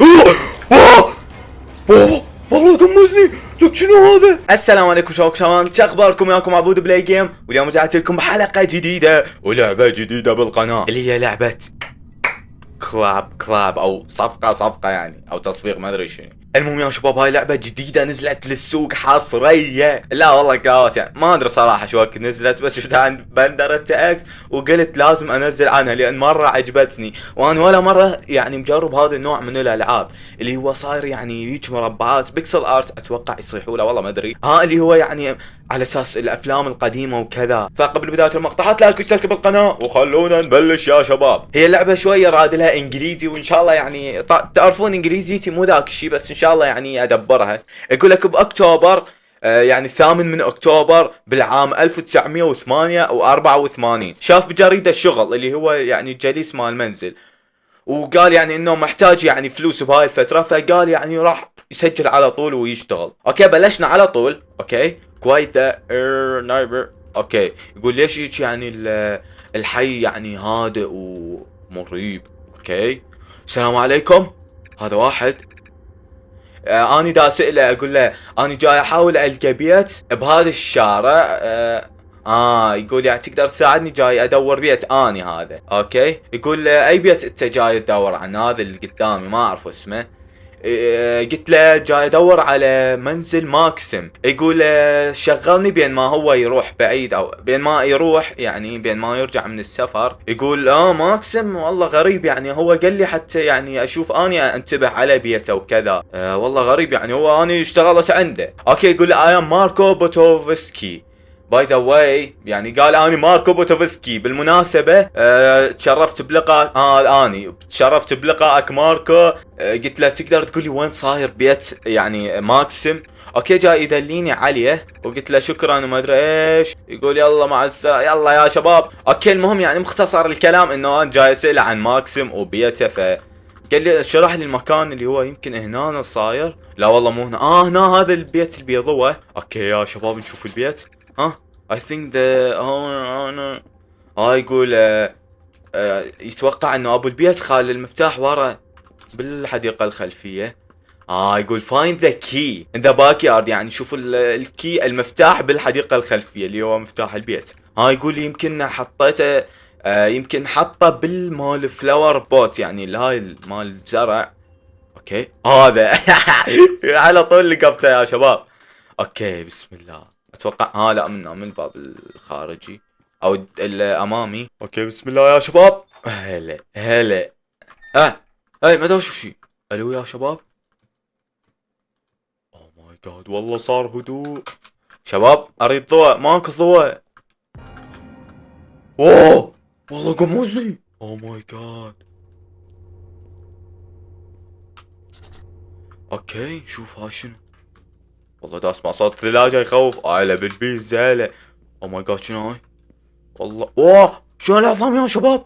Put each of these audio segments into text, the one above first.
أوه! والله قمزني. لك شنو هذا؟ السلام عليكم شباب شو اخباركم؟ وياكم عبود بلاي جيم، واليوم رجعت لكم بحلقه جديده ولعبه جديده بالقناه اللي هي لعبه كلاب او صفقه يعني، او تصفيق ما ادري شنو. المهم يا شباب، هاي لعبه جديده نزلت للسوق حصريه. لا والله كاوت يعني، ما ادري صراحه شو وقت نزلت، بس شفتها عند بندرة اكس وقلت لازم انزل عنها لان مره عجبتني. وانا ولا مره يعني مجرب هذا النوع من الالعاب اللي هو صاير يعني هيك مربعات بيكسل ارت، اتوقع يصيحوا له والله ما ادري، اللي هو يعني على اساس الافلام القديمه وكذا. فقبل بدايه المقطع حط لايك واشترك بالقناه وخلونا نبلش يا شباب. هي اللعبه شويه راد لها انجليزي، وان شاء الله يعني تعرفون انجليزيتي مو ذاك الشيء، بس ان شاء الله يعني ادبرها. يقول لك باكتوبر يعني 8 من اكتوبر بالعام 1984 شاف بجريده الشغل اللي هو يعني الجليس مال المنزل، وقال يعني انه محتاج يعني فلوس بهاي الفتره، فقال يعني راح يسجل على طول ويشتغل. اوكي بلشنا على طول. اوكي كويت نايبر. اوكي يقول ليش هيك يعني الحي يعني هادئ ومريب. اوكي السلام عليكم. هذا واحد اني دا اساله اقول له اني جاي احاول القى بيت بهذا الشارع. يقول يعني تقدر تساعدني، جاي ادور بيت اني هذا. اوكي يقول اي بيت انت جاي تدور عن؟ هذا اللي قدامي ما اعرف اسمه. قلت له جاي ادور على منزل ماكسم. يقول شغلني بين ما هو يروح بعيد او بين ما يروح يعني بين ما يرجع من السفر. يقول ماكسم والله غريب يعني، هو قال لي حتى يعني اشوف اني انتبه على بيته وكذا. والله غريب يعني، هو اني اشتغلت عنده. اوكي يقول اي ام ماركو بوتوفسكي باي ذا واي، يعني قال اني ماركو بوتوفسكي بالمناسبه. تشرفت بلقائك. اني تشرفت بلقائك ماركو. قلت له تقدر تقول لي وين صاير بيت يعني ماكسم؟ اوكي جاي يدليني عليه، وقلت له شكرا وما ادري ايش. يقول يلا مع السلامه يلا يا شباب. اوكي المهم يعني مختصر الكلام انه انا جاي اساله عن ماكسم وبيته، قال لي شرح لي المكان اللي هو يمكن هنا صاير. لا والله مو هنا، هنا هذا البيت البيضوه. اوكي يا شباب نشوف البيت. I think the owner يقول يتوقع انه ابو البيت خال المفتاح ورا بالحديقة الخلفية. يقول find the key in the backyard، يعني شوف الكي المفتاح بالحديقة الخلفية اللي هو مفتاح البيت. يقول يمكن حطيته يمكن حطه بالمال فلاور بوت، يعني الهاي مال الزرع. اوكي هذا على طول لقبته يا شباب. اوكي بسم الله. اتوقع لا من الباب الخارجي او الامامي. اوكي بسم الله يا شباب. هلا ما ادري شو شي. الو يا شباب. اوه ماي جاد والله صار هدوء. شباب اريد ضوء، ماكو ضوء. اوه والله قموزني. اوه ماي جاد. اوكي شوف ها شنو. والله دا اسمع صوت ثلاجة يخوف. على بالبيتزا هلا. اوه ماي جاد شنو هاي؟ والله شنو العظام يا شباب.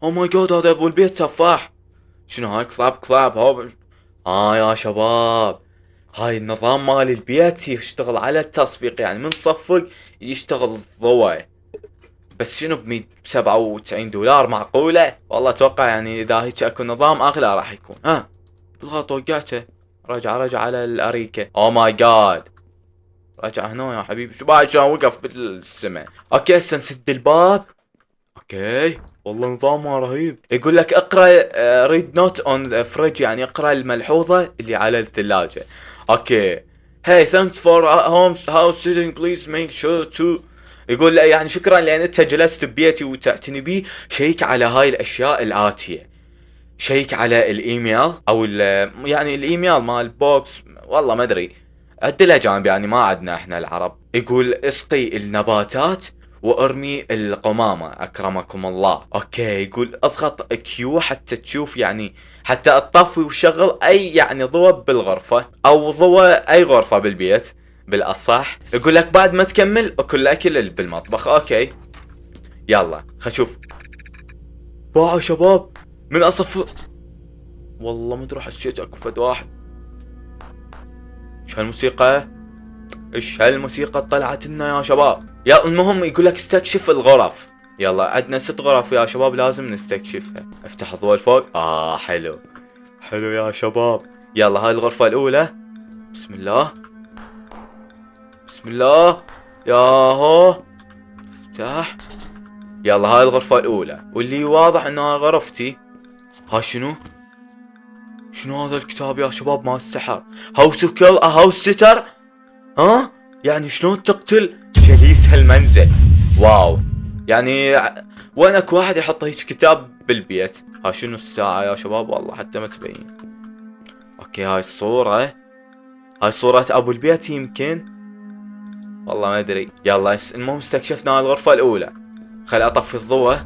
اوه ماي جاد هذا ابو البيت سفاح. شنو هاي؟ كلاب هو. يا شباب هاي النظام مال البيت يشتغل على التصفيق، يعني من تصفق يشتغل ضوء. بس شنو $197 معقولة؟ والله اتوقع يعني اذا هيك اكو نظام اغلى راح يكون. بالغلط وقعته. رجع على الاريكة. اوه ماي جاد رجع هنا يا حبيبي. شو بعد شلون وقف بالسماء. اوكي هسه نسد الباب. اوكي والله نظامه رهيب. يقول لك اقرا ريد نوت اون فريج، يعني اقرا الملحوظه اللي على الثلاجه. اوكي هاي ثانكس فور هاوس سيتنج بليز ميك شور تو. يقول يعني شكرا لان انت جلست ببيتي وتعتني بي. شيك على هاي الاشياء الاتيه. شيك على الايميل او يعني الايميل مال بوكس، والله ما ادري عد الاجانب يعني ما عدنا احنا العرب. يقول اسقي النباتات وارمي القمامة اكرمكم الله. اوكي يقول اضغط كيو حتى تشوف يعني حتى تطفي وشغل اي يعني ضوء بالغرفة او ضوء اي غرفة بالبيت بالاصح. يقول لك بعد ما تكمل اكل الاكل بالمطبخ. اوكي يلا خل نشوف. باعوا شباب من اصف. والله ما ادري حسيت اكو فد واحد. ايش هالموسيقى؟ ايش هالموسيقى طلعت لنا يا شباب؟ يلا المهم يقول لك استكشف الغرف. يلا عندنا 6 غرف يا شباب لازم نستكشفها. افتح الضوء الفوق. حلو حلو يا شباب. يلا هاي الغرفة الأولى. بسم الله بسم الله. ياهو افتح. يلا هاي الغرفة الأولى، واللي واضح انها غرفتي. ها شنو هذا الكتاب يا شباب مال السحر؟ هاو تو كيل ا هاوس سيتر. ها يعني شلون تقتل جليس هالمنزل. واو. يعني وين اكو واحد يحط هيك كتاب بالبيت؟ ها شنو الساعة يا شباب؟ والله حتى ما تبين. اوكي هاي الصورة، هاي صورة ابو البيت يمكن، والله ما ادري. يلا المهم استكشفنا هاي الغرفة الاولى. خلي اطفي الضوء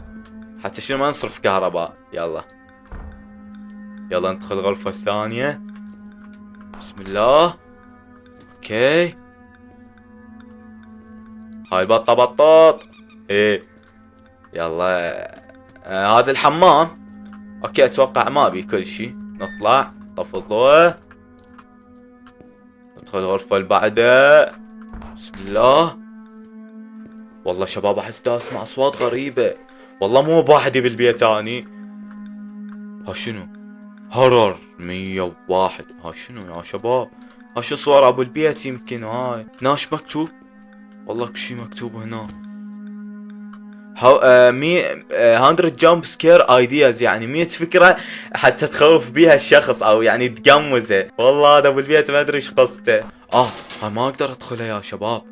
حتى شنو ما نصرف كهرباء. يلا ندخل الغرفة الثانية. بسم الله. اوكي هاي بطة بطاط. ايه يلا هذا الحمام. اوكي اتوقع ما بي كل شيء. نطلع طفي الضوء، ندخل الغرفة اللي بعدها. بسم الله. والله شباب احس دا اسمع اصوات غريبة، والله مو بوحدي بالبيت اني. ها شنو؟ هرر 101. ها شنو يا شباب؟ ها شو صور ابو البيت يمكن. هاي ناش مكتوب، والله كل شي مكتوب هنا. 100 جامب سكير ايدياز، يعني 100 فكرة حتى تخوف بيها الشخص او يعني تقمزه. والله هذا ابو البيت ما ادري ايش قصته. هاي ما اقدر ادخلها يا شباب.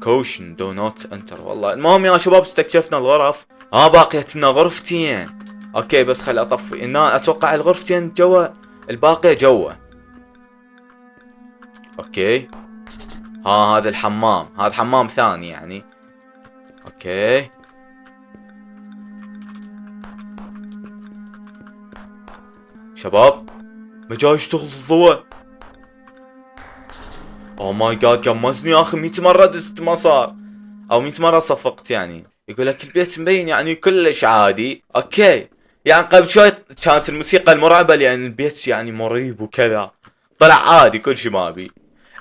كوشن دو نوت انتر. والله المهم يا شباب استكشفنا الغرف. باقيت لنا غرفتين. اوكي بس خلي اطفي. اتوقع الغرفتين جوا، الباقية جوا. اوكي هذا الحمام، هذا حمام ثاني يعني. اوكي شباب ما جاي يشتغل الضوء. اوه ماي جاد قمزني يا اخي. 100 مرة دست ما صار، او 100 مرة صفقت. يعني يقول لك البيت مبين يعني كلش عادي. اوكي يعني قبل شوي كانت الموسيقى المرعبة لان البيت يعني مريب وكذا، طلع عادي كل شيء ما بي.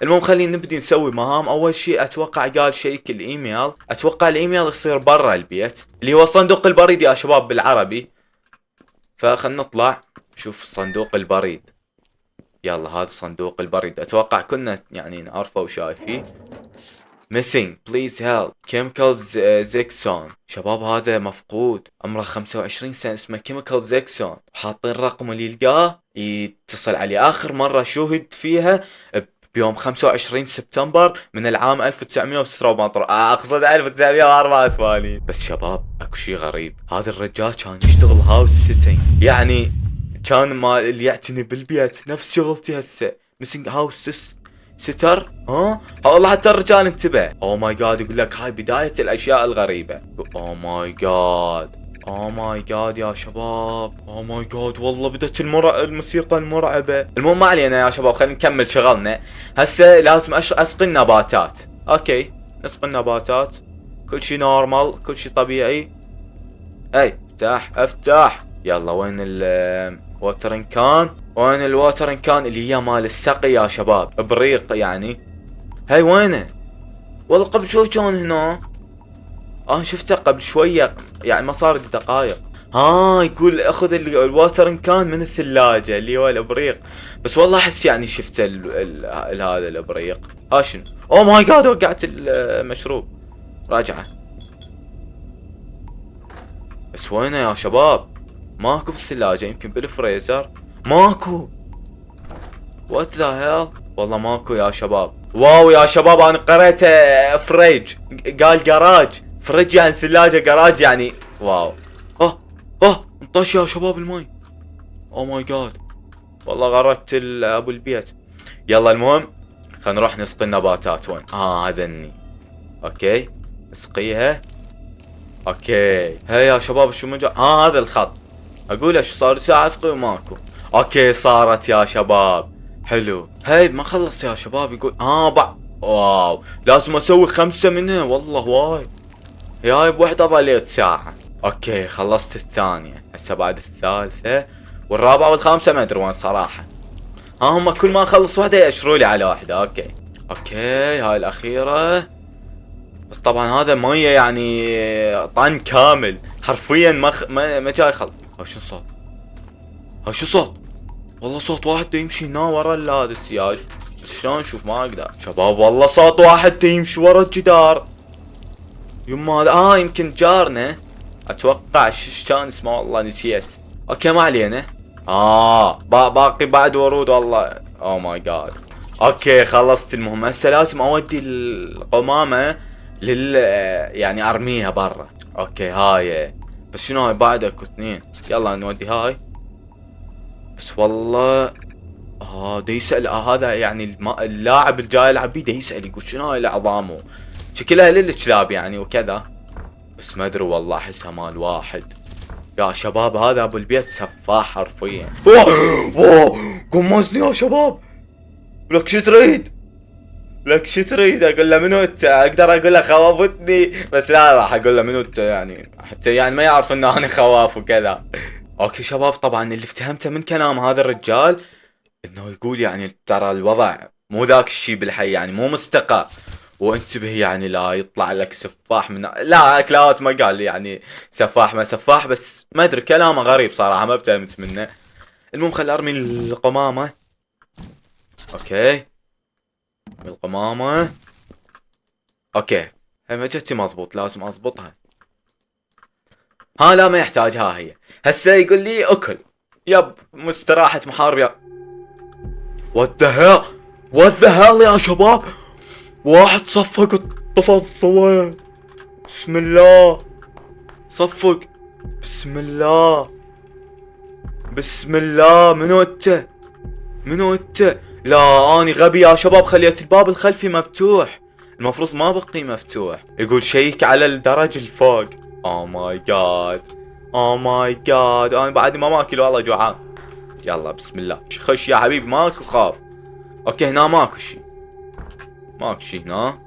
المهم خلينا نبدي نسوي مهام. اول شيء اتوقع قال شيك الايميل. اتوقع الايميل يصير برا البيت اللي هو صندوق البريد يا شباب بالعربي. فخلنا نطلع شوف صندوق البريد. يلا هذا صندوق البريد، اتوقع كنا يعني نعرفه وشايفيه. missing please help chemicals زيكسون. شباب هذا مفقود، عمره 25 سنة، اسمه كيميكال زيكسون. حاطين رقم اللي يلقاه يتصل عليه. اخر مرة شوهد فيها بيوم 25 سبتمبر من العام 1984، اقصد 1984. بس شباب اكو شي غريب، هذا الرجال كان يشتغل هاوس سيتنج، يعني كان ما اللي يعتني بالبيت نفس شغلتي هسه، ميسنج هاوس ستر. والله حتى الرجال انتبه. اوه ماي جاد يقول لك هاي بداية الاشياء الغريبة. اوه ماي جاد يا شباب. اوه ماي جاد والله بدت الموسيقى المرعبة. المهم ما علينا يا شباب، خلينا نكمل شغلنا. هسه لازم اسقي النباتات. اوكي نسقي النباتات، كل شي نورمال، كل شي طبيعي. اي افتح. يلا وين الواترين كان؟ وين الواترين كان اللي هي مال السقي يا شباب، ابريق يعني. هاي وينه؟ والله قبل شوي كان هنا. شفته قبل شوية يعني ما صار دقائق. يقول اخذ الواترين كان من الثلاجة اللي هو الابريق. بس والله احس يعني شفت هذا الابريق. شنو؟ اوه ماي جاد وقعت المشروب. راجعه. بس وينه يا شباب؟ ماكو بالثلاجة، يمكن بالفريزر. ماكو. وات ذا هيل؟ والله ماكو يا شباب. واو يا شباب انا قريت فريج، قال جراج. فريج يعني ثلاجة، جراج يعني واو. انطش يا شباب الماي. اوه ماي جاد والله غرقت ابو البيت. يلا المهم خلينا نروح نسقي النباتات. وين؟ هذا الني. اوكي نسقيها. اوكي هاي يا شباب شو مجال. هذا الخط. اقول ايش صار ساعة اسقي وماكو. اوكي صارت يا شباب. حلو. هاي ما خلصت يا شباب. يقول واو لازم اسوي 5 منها. والله وايد. هاي بوحدة ظليت ساعة. اوكي خلصت الثانية، هسه بعد الثالثة والرابعة والخامسة ما ادري وين صراحة. هم كل ما اخلص واحدة يأشروا لي على واحدة. اوكي هاي الاخيرة. بس طبعا هذا مية يعني طن كامل حرفيا. ما جاي خلص. شو الصوت؟ ها شو صوت؟ والله صوت واحد دا يمشي هنا ورا هذا السياج. بس شلون اشوف ما اقدر شباب. والله صوت واحد دا يمشي ورا الجدار. يما هذا يمكن جارنا اتوقع. كان اسمه والله نسيت. اوكي ما علينا. باقي بعد ورود والله. او ماي جاد. اوكي خلصت المهمة. هسه لازم اودي القمامة يعني ارميها برا. اوكي هاي. بس شنو هاي بعد اكو اثنين. يلا نودي هاي. بس والله دا يسأل هذا يعني اللاعب الجاي يلعب بيه دا يسأل يقول شنو هاي العظام شكلها للكلاب يعني وكذا. بس ما ادري والله احسها مال واحد. يا شباب هذا ابو البيت سفاح حرفيا. اوه قمصني يا شباب. لك شو تريد؟ لك شو تريد؟ اقول له منو انت؟ اقدر اقول له خوفتني بس لا راح اقول له منو انت يعني حتى يعني ما يعرف ان انا خواف وكذا. اوكي شباب طبعا اللي افتهمته من كلام هذا الرجال انه يقول يعني ترى الوضع مو ذاك الشيء بالحي يعني مو مستقر. وانتبه يعني لا يطلع لك سفاح من لا اكلاوت ما قال لي يعني سفاح ما سفاح. بس ما ادري كلامه غريب صراحه ما فهمت منه. المهم خل ارمي القمامه. اوكي القمامه. اوكي هي ما جتي مضبوط لازم اضبطها. لا ما يحتاج. هي هسه يقول لي اكل. يب مستراحة محارب يا وات ذا هيل يا شباب. واحد صفق طفى الضوء. بسم الله. صفق. بسم الله. بسم الله. منو انت؟ منو انت؟ لا اني غبي يا شباب خليت الباب الخلفي مفتوح. المفروض ما بقي مفتوح. يقول شيك على الدرج الفوق. او ماي جاد. او ماي جاد انا بعد ما ماكل والله جوعان. يلا بسم الله خش يا حبيبي ماكو خاف. اوكي هنا ماكو شي. ماكو شي هنا.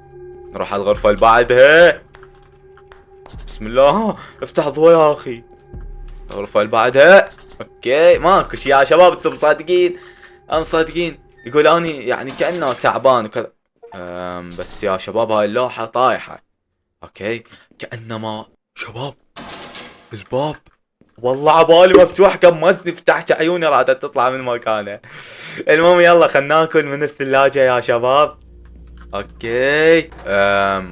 نروح على الغرفة اللي بعدها. بسم الله افتح ضوء يا اخي. الغرفة اللي بعدها. اوكي ماكو شي يا شباب انتم مصدقين؟ مصدقين. يقول اني يعني كأنه تعبان وكذا. بس يا شباب هاي اللوحة طايحة. اوكي كأنما شباب الباب والله عبالي مفتوح قمزني فتحت عيوني رادت تطلع من مكانه. المهم يلا خلنا ناكل من الثلاجة يا شباب. اوكي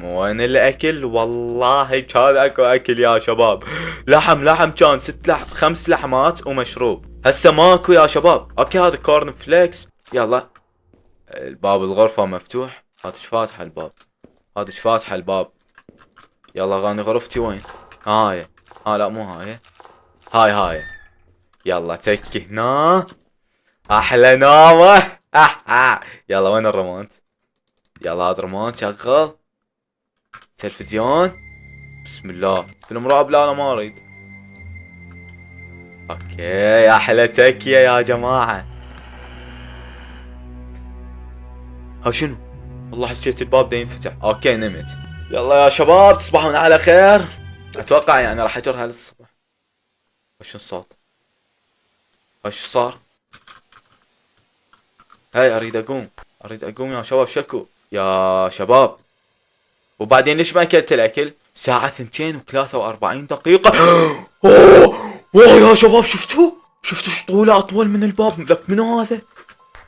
وين الاكل؟ والله كان اكو اكل يا شباب. لحم كان 5 لحمات ومشروب. هسه ماكو يا شباب. اوكي هذا كورن فليكس. يلا الباب الغرفة مفتوح. هذا ايش فاتحة الباب؟ هذا ايش فاتحة الباب؟ يلا غاني غرفتي وين؟ هاي. لا مو هاي. هاي. يلا تكي هنا. احلى نومة. يلا وين الريموت؟ يلا هذا الريموت شغل. تلفزيون. بسم الله. فيلم رعب؟ لا انا ما اريد. اوكي احلى تكية يا جماعة. ها شنو؟ والله حسيت الباب دا ينفتح. اوكي نمت. يلا يا شباب تصبحون على خير. اتوقع يعني راح اجرها للصبح. وش الصوت؟ وش صار؟ هاي اريد اقوم يا شباب. شكو يا شباب. وبعدين ليش ما اكلت الاكل؟ ساعة 2:43. اوه يا شباب شفتوا طوله اطول من الباب. لك منو هذا؟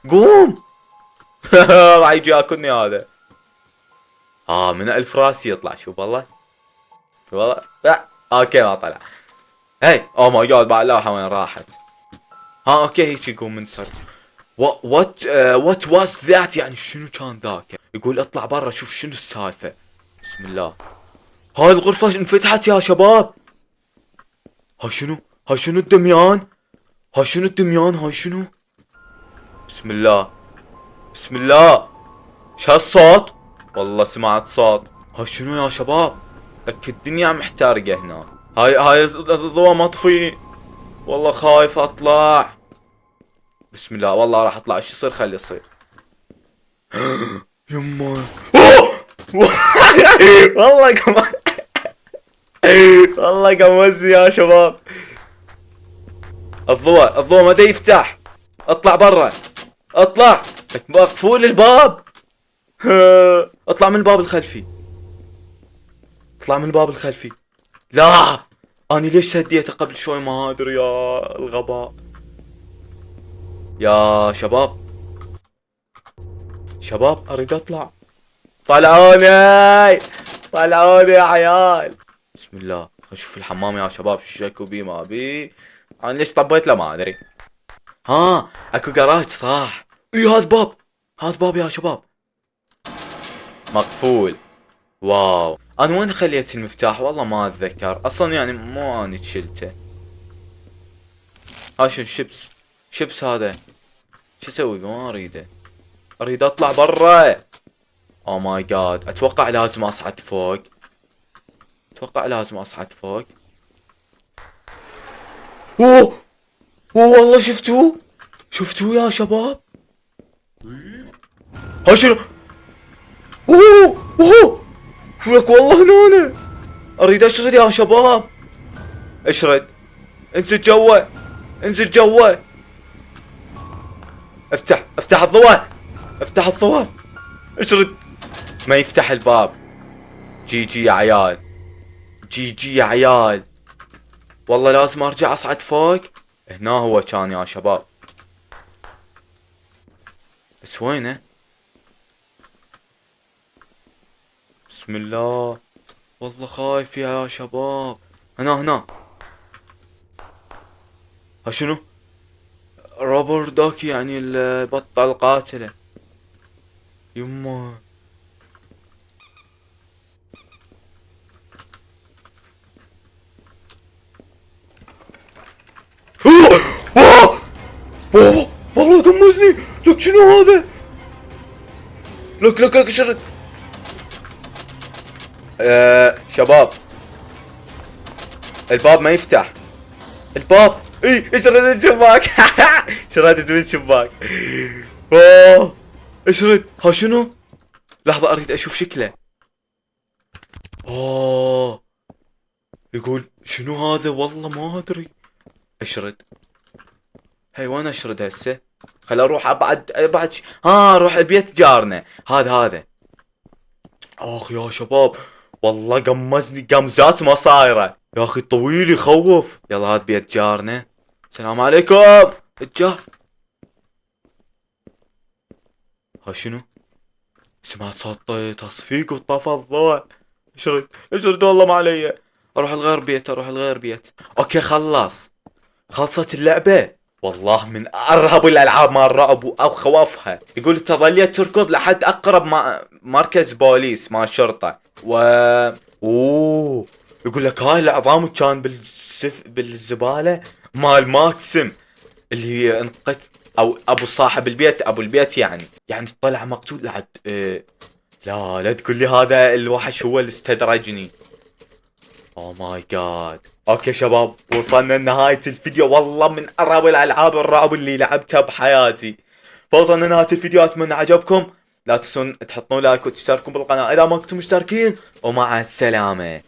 قوم. راح يجي ياكلني هذا. من الفراس يطلع. شوف والله. اوكي ما طلع. هاي او ماي جاد بعد اللوحة وين راحت؟ اوكي هيك يقوم من سر. وات واز ذات يعني شنو كان ذاك؟ يقول اطلع برا شوف شنو السالفة. بسم الله. هاي الغرفة انفتحت يا شباب. هاي شنو الدميان. هاي شنو؟ بسم الله. شو هالصوت؟ والله سمعت صوت. هاي شنو يا شباب؟ لك الدنيا محترقة هنا. هاي الضوء مطفي. والله خايف اطلع. بسم الله والله راح اطلع. ايش يصير خلي يصير. يما والله كمان. والله قمزني يا شباب. الضوء ما دا يفتح. اطلع برا. اطلع. مقفول الباب. اطلع من الباب الخلفي. لا اني ليش سديته قبل شوي ما ادري يا الغباء. يا شباب، شباب اريد اطلع. طلعوني، طلعوني يا عيال. بسم الله، خل نشوف الحمام يا شباب شكو بي ما بي. انا ليش طبيت له ما ادري. ها اكو جراج صح. اي هذا باب، هذا باب يا شباب مقفول. واو، انا وين خليت المفتاح والله ما اتذكر اصلا، يعني مو اني شلته. ها شنو شيبس، شيبس هذا شو اسوي ما اريده، اريد اطلع برا. او ماي جاد، اتوقع لازم اصعد فوق، اتوقع لازم اصعد فوق. اوه، اوه والله شفتوه، شفتوه يا شباب. ها شنو، اوه اوه، شو لك والله هنا. اريد اشرد يا شباب، اشرد. انزل جوا، انزل جوا. افتح، افتح الضوء، افتح الضوء. اشرد. ما يفتح الباب. جي جي يا عيال، جي جي يا عيال. والله لازم ارجع اصعد فوق. هنا هو كان يا شباب، بس وينه؟ بسم الله، والله خايف يا شباب. هنا هنا. ها شنو؟ روبر دوك يعني البطة القاتلة. يما. اوه اوه اوه والله قمزني. لك شنو هذا؟ لك شرد. شباب الباب ما يفتح، الباب. اي اشرد الشباك. شردت من الشباك. اوه اشرد. ها شنو؟ لحظة اريد اشوف شكله. اوه يقول شنو هذا والله ما ادري. اشرد. هي وين اشرد هسه؟ خل اروح ابعد ها اروح البيت جارنا هذا. اخ يا شباب والله قمزني قمزات ما صايره يا اخي، طويل يخوف. يلا هذا بيت جارنا. السلام عليكم الجار. ها شنو؟ سمعت صوت تصفيق وطفى الضوء. اشرد، اشرد والله ما علي. اروح الغير بيت، اروح الغير بيت. اوكي خلص، خلصت اللعبة. والله من ارهب الالعاب مال الرعب واخوفها. يقول تظليت تركض لحد اقرب مركز بوليس مال شرطة اوه يقول لك هاي العظام كان بالزبالة مال ماكسم اللي انقت، او ابو صاحب البيت، ابو البيت يعني طلع مقتول لحد لا تقول لي هذا الوحش هو اللي استدرجني. اوه ماي جاد. اوكي شباب وصلنا لنهاية الفيديو، والله من ارهب الالعاب الرعب اللي لعبتها بحياتي. فوصلنا لنهاية الفيديو، اتمنى عجبكم. لا تنسون تحطون لايك وتشتركون بالقناة اذا ما كنتم مشتركين، ومع السلامة.